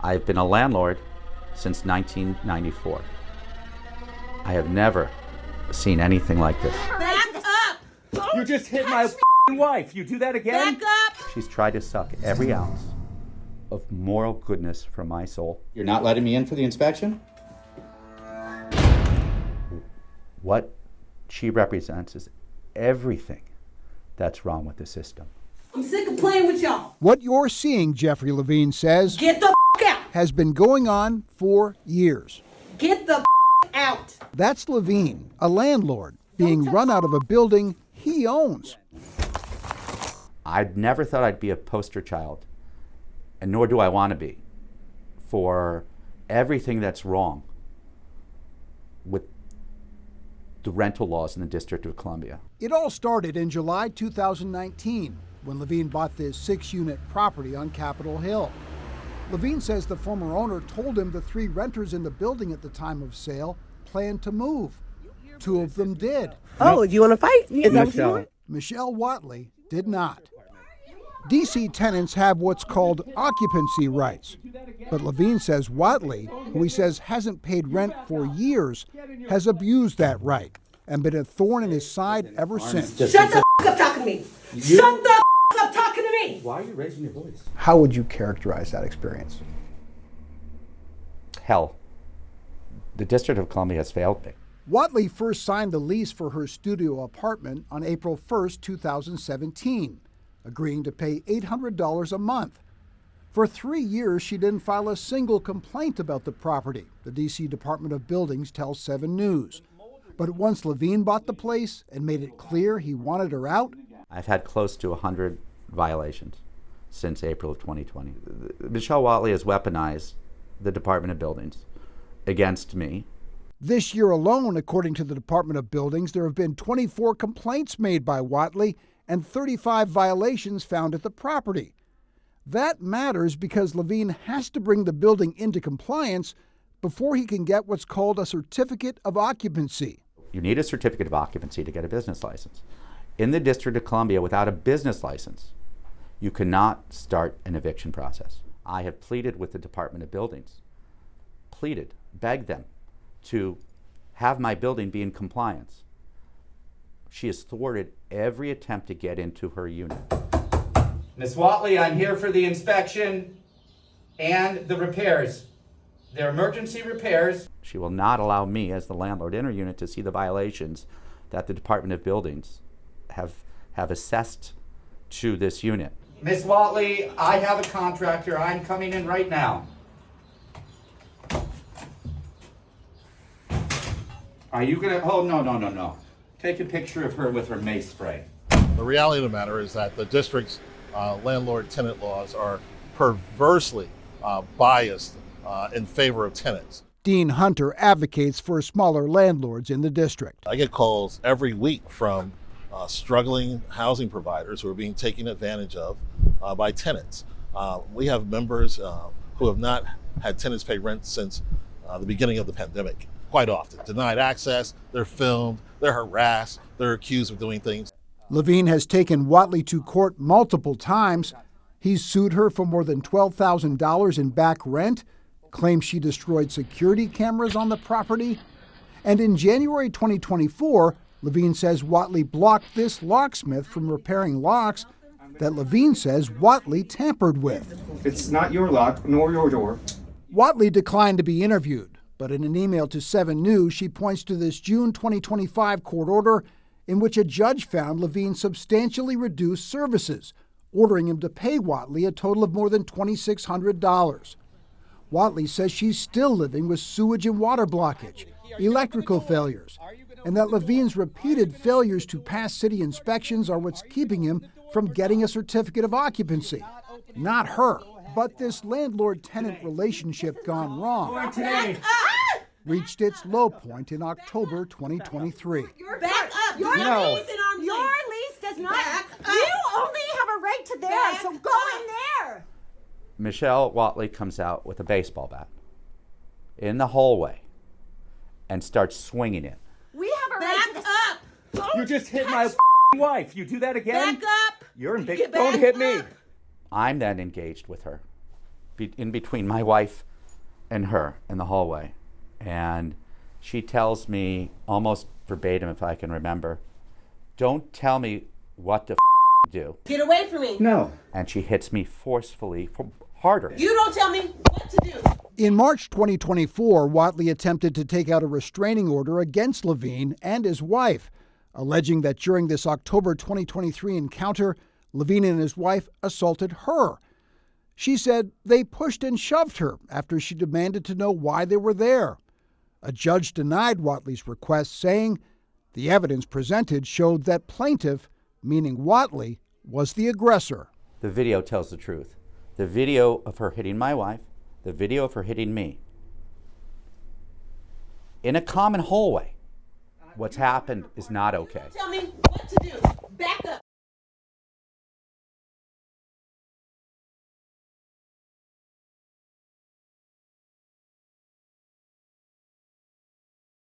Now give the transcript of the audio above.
I've been a landlord since 1994. I have never seen anything like this. Back up! You just hit my wife. You do that again? Back up! She's tried to suck every ounce of moral goodness from my soul. You're not letting me in for the inspection? What she represents is everything that's wrong with the system. I'm sick of playing with y'all. What you're seeing, Jeffrey Levine says, Get the out! has been going on for years. Get the out! That's Levine, a landlord, being run out of a building he owns. I never thought I'd be a poster child, and nor do I want to be, for everything that's wrong with the rental laws in the District of Columbia. It all started in July 2019 when Levine bought this 6-unit property on Capitol Hill. Levine says the former owner told him the 3 renters in the building at the time of sale planned to move. 2 of them did. Oh, do you want to fight? Is that what you want? Michelle Watley did not. DC tenants have what's called occupancy rights. But Levine says Watley, who he says hasn't paid rent for years, has abused that right and been a thorn in his side ever since. Shut the up talking to me! Shut the up talking to me! Why are you raising your voice? How would you characterize that experience? Hell. The District of Columbia has failed me. Watley first signed the lease for her studio apartment on April 1st, 2017, agreeing to pay $800 a month. For 3 years, she didn't file a single complaint about the property, the D.C. Department of Buildings tells 7 News. But once Levine bought the place and made it clear he wanted her out, I've had close to 100 violations since April of 2020. Michelle Watley has weaponized the Department of Buildings against me. This year alone, according to the Department of Buildings, there have been 24 complaints made by Watley and 35 violations found at the property. That matters because Levine has to bring the building into compliance before he can get what's called a certificate of occupancy. You need a certificate of occupancy to get a business license. In the District of Columbia, without a business license, you cannot start an eviction process. I have pleaded with the Department of Buildings, begged them to have my building be in compliance. She has thwarted every attempt to get into her unit. Ms. Watley, I'm here for the inspection and the repairs. They're emergency repairs. She will not allow me as the landlord in her unit to see the violations that the Department of Buildings have assessed to this unit. Ms. Watley, I have a contractor. I'm coming in right now. Are you gonna, oh, no. Take a picture of her with her mace spray. The reality of the matter is that the district's landlord-tenant laws are perversely biased in favor of tenants. Dean Hunter advocates for smaller landlords in the district. I get calls every week from struggling housing providers who are being taken advantage of by tenants. We have members who have not had tenants pay rent since the beginning of the pandemic. Quite often, denied access, they're filmed, they're harassed, they're accused of doing things. Levine has taken Watley to court multiple times. He's sued her for more than $12,000 in back rent, claims she destroyed security cameras on the property. And in January 2024, Levine says Watley blocked this locksmith from repairing locks that Levine says Watley tampered with. It's not your lock, nor your door. Watley declined to be interviewed, but in an email to 7 News, she points to this June 2025 court order in which a judge found Levine substantially reduced services, ordering him to pay Watley a total of more than $2,600. Watley says she's still living with sewage and water blockage, electrical failures, and that Levine's repeated failures to pass city inspections are what's keeping him from getting a certificate of occupancy. Not her, but this landlord-tenant relationship gone wrong reached its low point in October 2023. Back up! Your No. lease does not. Back up. You only have a right to there, Back so go up. in there. Michelle Watley comes out with a baseball bat in the hallway and starts swinging it. We have a Back right to up! You just hit my wife. You do that again? Back up! You're in big. Get Don't back hit me. up. I'm then engaged with her in between my wife and her in the hallway. And she tells me, almost verbatim if I can remember, "Don't tell me what to do." Get away from me. No. And she hits me forcefully, harder. You don't tell me what to do. In March 2024, Whatley attempted to take out a restraining order against Levine and his wife, alleging that during this October 2023 encounter, Levine and his wife assaulted her. She said they pushed and shoved her after she demanded to know why they were there. A judge denied Whatley's request, saying the evidence presented showed that plaintiff, meaning Whatley, was the aggressor. The video tells the truth. The video of her hitting my wife, the video of her hitting me. In a common hallway. What's happened is not okay. Tell me what to do. Back up.